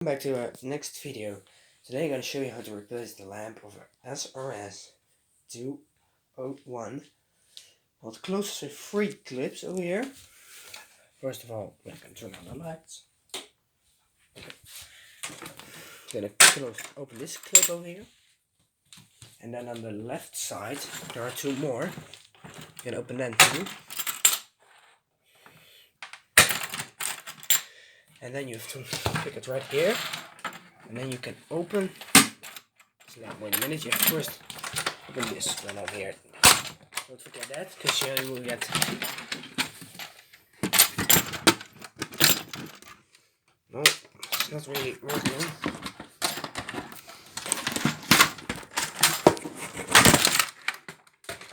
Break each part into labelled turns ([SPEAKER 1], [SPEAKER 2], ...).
[SPEAKER 1] Welcome back to our next video. Today I'm going to show you how to replace the lamp of an SRS201. Well, it closes with 3 clips over here. First of all, I can turn on the lights. Then I open this clip over here. And then on the left side there are 2 more. You can open them too. And then you have to pick it right here. And then you can open this lamp. Wait a minute, you have to first open this one over here. Don't forget that, because you will get... No, it's not really working.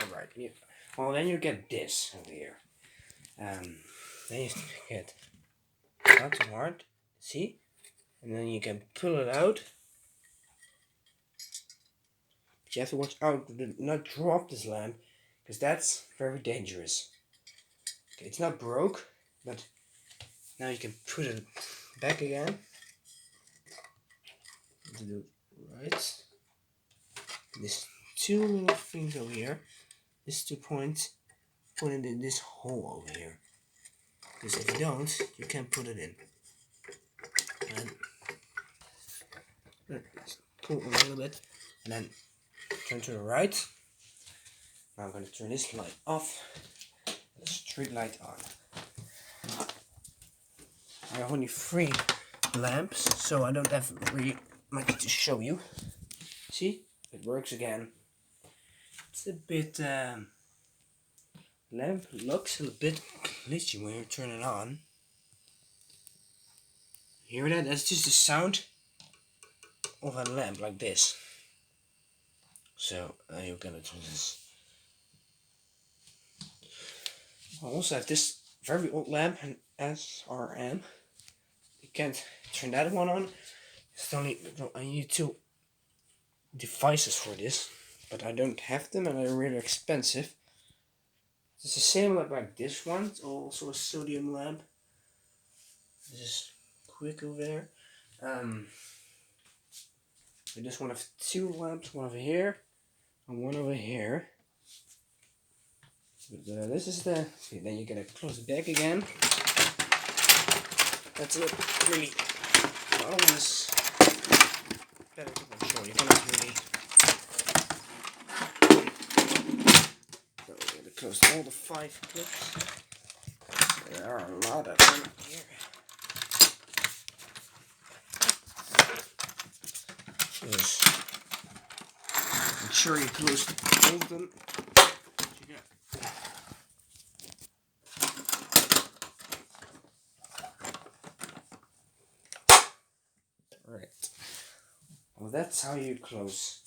[SPEAKER 1] Alright, well then you get this over here. Then you get not too hard, see? And then you can pull it out. But you have to watch out to not drop this lamp, because that's very dangerous. Okay, it's not broke, but now you can put it back again. To do right. These 2 little things over here. These 2 points. Put it in this hole over here. Because if you don't, you can't put it in. And pull a little bit, and then turn to the right. Now I'm going to turn this light off, and the street light on. I have only 3 lamps, so I don't have really much to show you. See, it works again. It's a bit lamp looks a bit glitchy when you turn it on. Hear that? That's just the sound of a lamp like this. So you're gonna turn this. I also have this very old lamp, an SRM. You can't turn that one on. I need 2 devices for this, but I don't have them and they're really expensive. It's the same like this one. It's also a sodium lamp. This is quick over there. I just want to have 2 lamps, one over here and one over here. But, this is the. See, then you're gonna close it back again. That's it. Really. The other one is better to control. You cannot really. So we're gonna close all the 5 clips. There are a lot of them here. Just ensure you close all of them. Alright. Well, that's how you close